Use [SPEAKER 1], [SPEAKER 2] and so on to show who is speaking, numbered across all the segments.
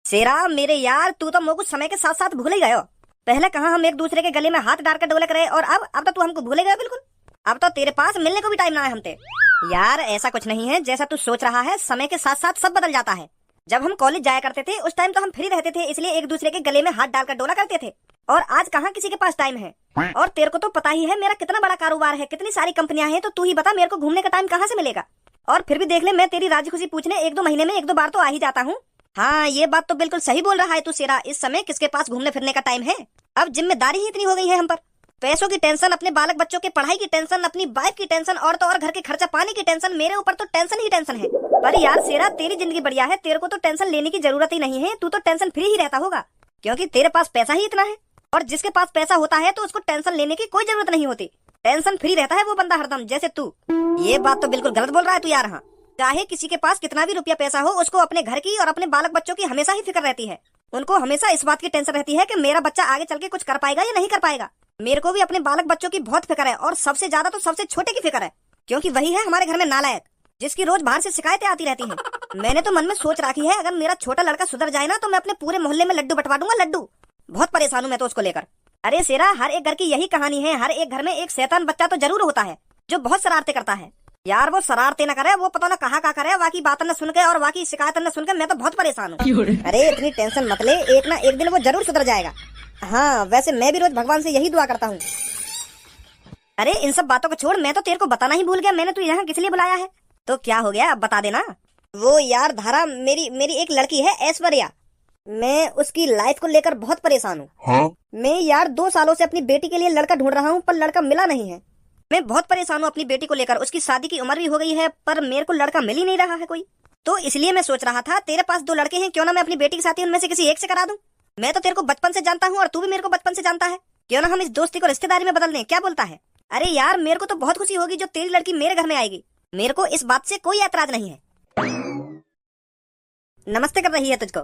[SPEAKER 1] शेरा मेरे यार, तू तो मोको समय के साथ साथ भूल ही गयो। पहले कहाँ हम एक दूसरे के गले में हाथ डाल कर डोलक रहे, और अब तो तू हमको भूल गया बिल्कुल। अब तो तेरे पास मिलने को भी टाइम ना है हमसे। यार ऐसा कुछ नहीं है जैसा तू सोच रहा है, समय के साथ साथ सब बदल जाता है। जब हम कॉलेज जाया करते थे उस टाइम तो हम फ्री रहते थे, इसलिए एक दूसरे के गले में हाथ डालकर डोला करते थे। और आज कहाँ किसी के पास टाइम है। और तेरे को तो पता ही है मेरा कितना बड़ा कारोबार है, कितनी सारी कंपनियां हैं, तो तू ही बता मेरे को घूमने का टाइम कहाँ से मिलेगा। और फिर भी देख ले, मैं तेरी राजी खुशी पूछने 1-2 महीने में 1-2 बार तो आ ही जाता हूँ। हाँ ये बात तो बिल्कुल सही बोल रहा है तू शेरा, इस समय किसके पास घूमने फिरने का टाइम है। अब जिम्मेदारी ही इतनी हो गई है हम पर। पैसों की टेंशन, अपने बालक बच्चों की पढ़ाई की टेंशन, अपनी वाइफ की टेंशन, और तो और घर के खर्चा पानी की टेंशन। मेरे ऊपर तो टेंशन ही टेंशन है। पर यार शेरा, तेरी जिंदगी बढ़िया है, तेरे को तो टेंशन लेने की जरूरत ही नहीं है। तू तो टेंशन फ्री ही रहता होगा, क्योंकि तेरे पास पैसा ही इतना है। और जिसके पास पैसा होता है तो उसको टेंशन लेने की कोई जरूरत नहीं होती। टेंशन फ्री रहता है वो बंदा हरदम, जैसे तू। ये बात तो बिल्कुल गलत बोल रहा है तू यार। हाँ, चाहे किसी के पास कितना भी रुपया पैसा हो, उसको अपने घर की और अपने बालक बच्चों की हमेशा ही फिक्र रहती है। उनको हमेशा इस बात की टेंशन रहती है कि मेरा बच्चा आगे चल के कुछ कर पाएगा या नहीं कर पाएगा। मेरे को भी अपने बालक बच्चों की बहुत फिक्र है, और सबसे ज्यादा तो सबसे छोटे की फिक्र है, क्योंकि वही है हमारे घर में नालायक, जिसकी रोज बाहर से शिकायतें आती रहती हैं। मैंने तो मन में सोच रखी है, अगर मेरा छोटा लड़का सुधर जाए ना तो मैं अपने पूरे मोहल्ले में लड्डू बंटवा दूंगा, लड्डू। बहुत परेशान हूँ मैं तो उसको लेकर। अरे शेरा, हर एक घर की यही कहानी है, हर एक घर में एक शैतान बच्चा तो जरूर होता है जो बहुत शरारतें करता है। यार वो शरारतें न करे, वो पता न कहाँ करे, बाकी बात न सुन के और बाकी शिकायत न सुन के मैं तो बहुत परेशान हूँ। अरे इतनी टेंशन मत ले, एक ना एक दिन वो जरूर सुधर जाएगा। हाँ वैसे मैं भी रोज भगवान से यही दुआ करता हूँ। अरे इन सब बातों को छोड़, मैं तो तेरे को बताना ही भूल गया, मैंने तू यहाँ किस लिए बुलाया है। तो क्या हो गया, अब बता देना। वो यार धारा, मेरी एक लड़की है ऐश्वर्या, मैं उसकी लाइफ को लेकर बहुत परेशान हूँ।
[SPEAKER 2] हाँ?
[SPEAKER 1] मैं यार 2 सालों से अपनी बेटी के लिए लड़का ढूंढ रहा हूँ, पर लड़का मिला नहीं है। मैं बहुत परेशान हूँ अपनी बेटी को लेकर, उसकी शादी की उम्र भी हो गई है, पर मेरे को लड़का मिल ही नहीं रहा है कोई। तो इसलिए मैं सोच रहा था, तेरे पास 2 लड़के हैं, क्यों ना मैं अपनी बेटी की शादी उनमें से किसी एक से करा दूं। मैं तो तेरे को बचपन से जानता हूँ और तू भी मेरे को बचपन से जानता है, क्यों ना हम इस दोस्ती को रिश्तेदारी में बदल दें, क्या बोलता है। अरे यार मेरे को तो बहुत खुशी होगी जो तेरी लड़की मेरे घर में आएगी, मेरे को इस बात से कोई ऐतराज नहीं है। नमस्ते कर रही है तुझको।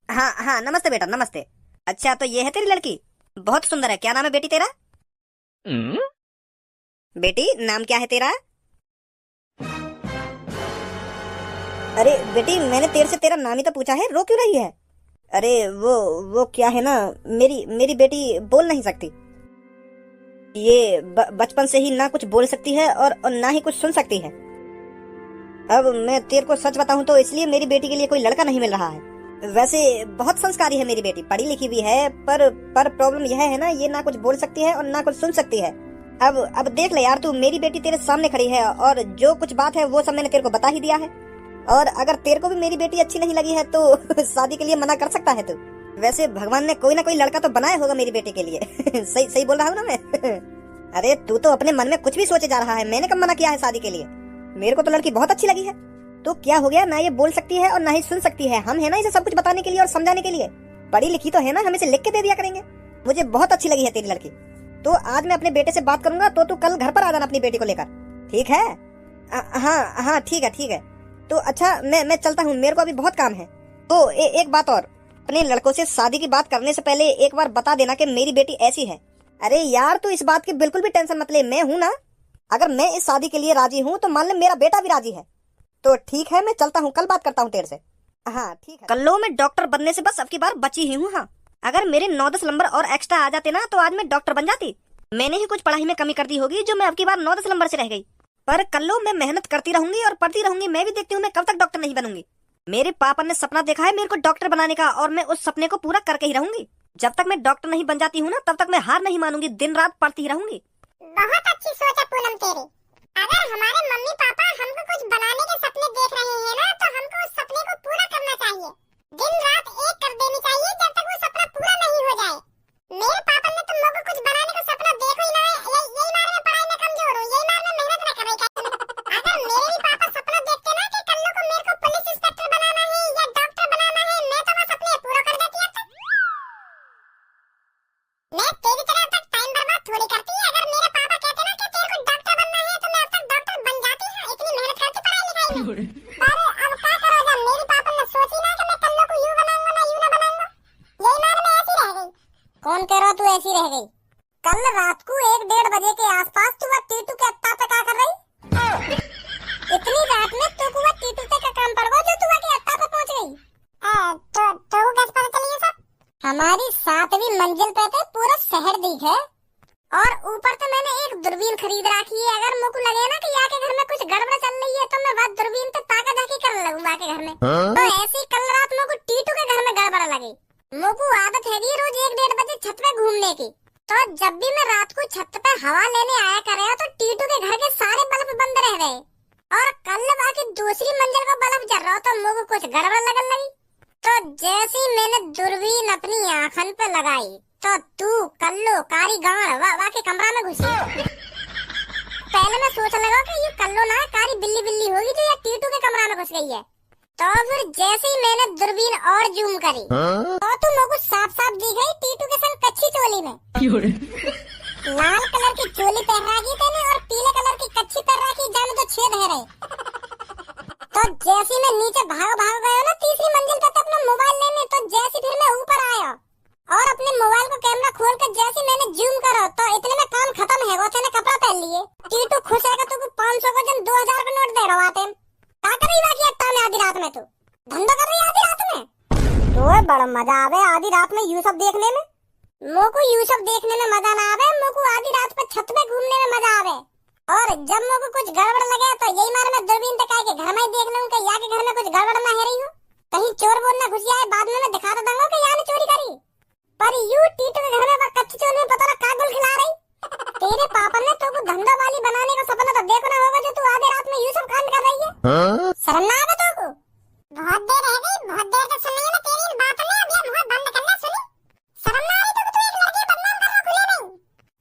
[SPEAKER 1] हाँ हाँ नमस्ते बेटा, नमस्ते। अच्छा तो ये है तेरी लड़की, बहुत सुंदर है। क्या नाम है बेटी तेरा? बेटी नाम क्या है तेरा? अरे बेटी, मैंने तेरे से तेरा नाम ही तो पूछा है, रो क्यों रही है? अरे वो क्या है ना, मेरी बेटी बोल नहीं सकती। ये बचपन से ही ना कुछ बोल सकती है और ना ही कुछ सुन सकती है। अब मैं तेरे को सच बताऊं तो इसलिए मेरी बेटी के लिए कोई लड़का नहीं मिल रहा है। वैसे बहुत संस्कारी है मेरी बेटी, पढ़ी लिखी भी है, पर प्रॉब्लम यह है ना, ये ना कुछ बोल सकती है और ना कुछ सुन सकती है। अब देख ले यार, तू मेरी बेटी तेरे सामने खड़ी है और जो कुछ बात है वो सब मैंने तेरे को बता ही दिया है। और अगर तेरे को भी मेरी बेटी अच्छी नहीं लगी है तो शादी के लिए मना कर सकता है तू। वैसे भगवान ने कोई ना कोई लड़का तो बनाया होगा मेरी बेटी के लिए। सही बोल रहा हूँ ना मैं? अरे तू तो अपने मन में कुछ भी सोचे जा रहा है, मैंने कब मना किया है शादी के लिए। मेरे को तो लड़की बहुत अच्छी लगी है। तो क्या हो गया, ना ये बोल सकती है और ना ही सुन सकती है, हम है ना इसे सब कुछ बताने के लिए और समझाने के लिए। पढ़ी लिखी तो है ना, हम इसे लिख के दे दिया करेंगे। मुझे बहुत अच्छी लगी है तेरी लड़की। तो आज मैं अपने बेटे से बात करूंगा, तो तू कल घर पर आ जाना अपनी बेटी को लेकर, ठीक है? हाँ ठीक है। तो अच्छा मैं चलता हूँ, मेरे को अभी बहुत काम है। तो एक बात और, अपने लड़कों से शादी की बात करने से पहले एक बार बता देना कि मेरी बेटी ऐसी है। अरे यार तू इस बात की बिल्कुल भी टेंशन मत ले, मैं हूँ ना। अगर मैं इस शादी के लिए राजी हूँ तो मान ले मेरा बेटा भी राजी है। तो ठीक है, मैं चलता हूँ, कल बात करता हूँ तेरे से। हाँ ठीक है। कल्लो में डॉक्टर बनने से बस अब की बार बची ही हूँ। हाँ, अगर मेरे 9-10 नंबर और एक्स्ट्रा आ जाते ना तो आज मैं डॉक्टर बन जाती। मैंने ही कुछ पढ़ाई में कमी कर दी होगी जो मैं अब की बार 9-10 नंबर से रह गई। पर कल्लो मैं मेहनत करती रहूंगी और पढ़ती रहूंगी, मैं भी देखती हूँ मैं कब तक डॉक्टर नहीं बनूंगी। मेरे पापा ने सपना देखा है मेरे को डॉक्टर बनाने का, और मैं उस सपने को पूरा करके ही रहूंगी। जब तक मैं डॉक्टर नहीं बन जाती हूँ ना, तब तक मैं हार नहीं मानूंगी, दिन रात पढ़ती ही रहूंगी।
[SPEAKER 3] बहुत अच्छी सोच है पूनम तेरी। अगर हमारे मम्मी पापा हमको कुछ बनाने के सपने देख रहे हैं ना, तो हमको उस सपने को पूरा करना चाहिए, दिन रात एक कर देनी चाहिए जब तक वो सपना पूरा नहीं हो जाए। मेरे पापा ने तो मुझको कुछ बनाने का सपना देखो ही ना है, यही मार में पढ़ाई में कमजोर हूँ, यही मार में मेहनत न कर रही। अगर मेरे भी पापा सपना देखते ना कि कल्लू को मेरे को पुलिस इंस्पेक्टर बनाना है या डॉक्टर बनाना है, मैं तो वो सपने पूरा कर देती अब तक। मैं तेरी तरह तक टाइम बर्बाद थोड़ी करती। अगर मेरे पापा कहते ना कि तेरे को डॉक्टर बनना है तो मैं अब तक डॉक्टर बन जाती। इतनी मेहनत करती पढ़ाई लिखाई में। पर अब क्या करो, जब मेरे पापा ने सोची ना कि मैं कल्लू को यूं बनाऊंगा ना यूं ना बनाऊंगा, यही मार में ऐसी रह गई। कौन कह रहा तू ऐसी रह गई? कल रात को 1-1:30 बजे के आसपास तू वह टीटू के अत्ता पे क्या कर रही? इतनी रात में तू को वह टीटू पे का काम पड़ गया जो तू के अत्ता पे पहुंच गई। तो वो कैसे पता चली ये सब? हमारी 7वीं मंजिल पे थे, पूरा शहर दिखे और ऊपर तो मैंने एक दूरबीन खरीद रखी है। अगर मुझको लगे ना कि यहाँ के घर में कुछ गड़बड़ चल रही है तो मैं बात दूरबीन पे ताका झाकी करने लगूंगा के घर में। तो ऐसी कल रात मुझको टीटू के घर में गड़बड़ लगी। मुझको आदत है रोज 1-1:30 बजे छत पे घूमने की, तो जब भी मैं रात को छत पे हवा लेने आया करे तो टीटू के घर के सारे बल्ब बंद रह गए और कल बाकी दूसरी मंजिल का बल्ब जल रहा तो मुझको कुछ गड़बड़ लगने लगी। तो जैसे ही मैंने दूरबीन अपनी आंखन पे लगाई तो तू कल्लो कारी गाड़ वा के कमरा में घुसी। पहले मैं सोच लगा कि ये कल्लो ना कारी बिल्ली बिल्ली होगी जो ये टीटू के कमरा में घुस गई है। तो फिर जैसे ही मैंने दूरबीन और जूम करी तो तू मुझको साफ साफ दिख रही टीटू के संग कच्ची चोली में। लाल कलर की चोली पहन रखी थी और पीले कलर की कच्ची पहन रखी, जाने तो छेद है रहे। तो जैसे मैं नीचे भाग गया ना तीसरी मंजिल पे अपना मोबाइल लेने, तो जैसे फिर मैं ऊपर आया और अपने मोबाइल को कैमरा खोल कर जैसे मैंने जूम करा तो इतने में काम खत्म है। वो ने कपड़ा पहन लिए। टीटू खुश है तो 500 का जन 2000 का नोट दे रहा आते क्या कर रही बाकी अट्टा में आधी रात में? तू धंधा कर रही आधी रात में? तो बड़ा मजा आवे आधी रात में यू सब देखने में। मोको यू सब देखने में मजा ना आवे, मोको आधी रात पे छत पे घूमने में मजा आवे। और जब मोको कुछ गड़बड़ लगे तो यही मार मैं दूरबीन तक के घर में ही देख लूं कि यहाँ के घर में कुछ गड़बड़ ना है रही हो, कहीं चोर बोल ना घुस आए। बाद में मैं दिखा तो दूंगा कि यहाँ ने चोरी करी, पर यू टीटू के घर में वो कच्ची चोर में पता ना का गुल खिला रही। तेरे पापा ने तो धंधा वाली बनाने का सपना तो देखना होगा जो तू आधी रात में यू सब कांड कर रही है। शर्म ना आवे तो? बहुत देर रह गई, बहुत देर तक सुनी ना तेरी बात ने। अब ये मुंह बंद करना, सुनी? शर्म ना आई तो तू एक लड़की बदनाम कर रहा खुले में।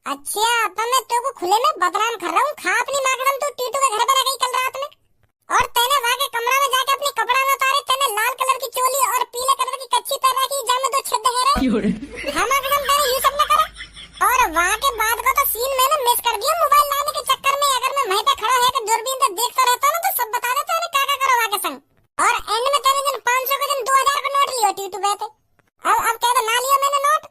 [SPEAKER 3] अच्छा तो मैं तो खुले में बदनाम कर रहा हूँ। खा अपनी माँ कसम, तू टीटू के घर पे रह गई कल रात में और तेने वहाँ के कमरा में जाके अपने कपड़ा न उतारे। तेने लाल कलर की चोली और पीले कलर की कच्ची पहन रखी, जाने दो छेद है रहे। हमारे कसम तेरे ये सब न करा। और वहाँ के बाद का तो सीन मैंने मिस कर दिया मोबाइल लाने के चक्कर में। अगर मैं वहीं पे खड़ा है दूरबीन से देखता रहता ना तो सब बता देता है क्या करो वहाँ के संग। और एंड में तेरे जन 500 का जन 2000 का नोट लियो टीटू पे। अब क्या ना लिया मैंने नोट?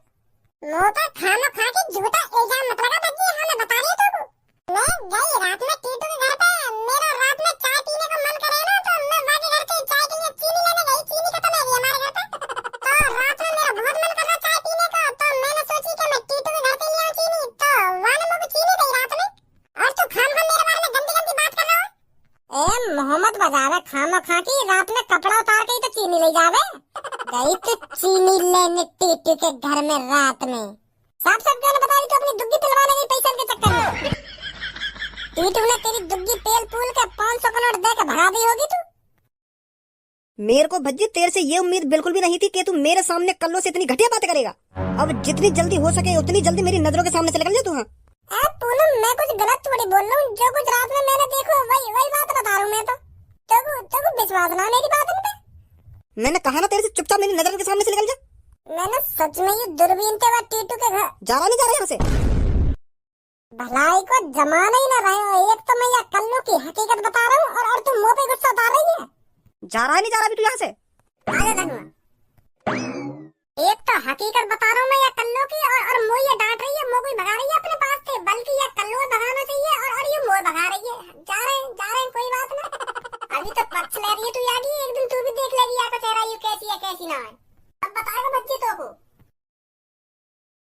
[SPEAKER 3] नोट खाना खा के झूठा इल्जाम मत लगा बच्ची, हमें बता रही है तू। मैं गई रात में टीटू के घर पे, मेरा रात में चाय पीने का मन करे ना तो मैं वहाँ के घर पे चाय के लिए चीनी लेने गई। चीनी खत्म है हमारे घर पे, तो रात में मेरा बहुत मन कर रहा चाय पीने का। तो मैंने सोची कि मैं टीटू के घर पे ले आऊं चीनी, तो वहाँ ने मुझे चीनी दी रात में। और तू खाम मेरे बारे में गंदी गंदी बात कर रहा है। ए मोहम्मद बजावे खामो खा की रात में कपड़ा उतार के तो चीनी ले जावे। गई तो चीनी लेने टीटू के घर में रात में। साफ साफ क्यों बता रही तो अपनी दुग्गी पिलवाने गई पैसे के चक्कर में। टीटू ने तेरी दुग्गी तेल पूल के 500 का नोट दे के भगा दी होगी तू।
[SPEAKER 1] मेरे को भज्जी तेरे से ये उम्मीद बिल्कुल भी नहीं थी कि तू मेरे सामने कल्लो से इतनी घटिया बातें करेगा। अब जितनी जल्दी हो सके उतनी जल्दी मेरी नजरों के सामने से निकल जा तू। हाँ
[SPEAKER 3] पूनम मैं कुछ गलत थोड़ी बोल रहा हूँ, जो कुछ रात में मैंने देखो वही बात बता रहा हूँ मैं। तो विश्वास ना मेरी बात पे।
[SPEAKER 1] मैंने कहा ना तेरे से चुपचाप मेरी नजर के सामने से निकल जा।
[SPEAKER 3] मैंने सच में ये दूरबीन के बाद टीटू के घर
[SPEAKER 1] जा रहा नहीं जा रहा यहाँ से।
[SPEAKER 3] भलाई को जमाना ही ना रहे हो। एक तो मैं ये कल्लू की हकीकत बता रहा हूँ और तू मुंह पे गुस्सा उतार रही है।
[SPEAKER 1] जा रहा है नहीं जा रहा अभी तू यहाँ से?
[SPEAKER 3] एक तो हकीकत बता रहा हूँ मैं ये कल्लू की और मुंह ये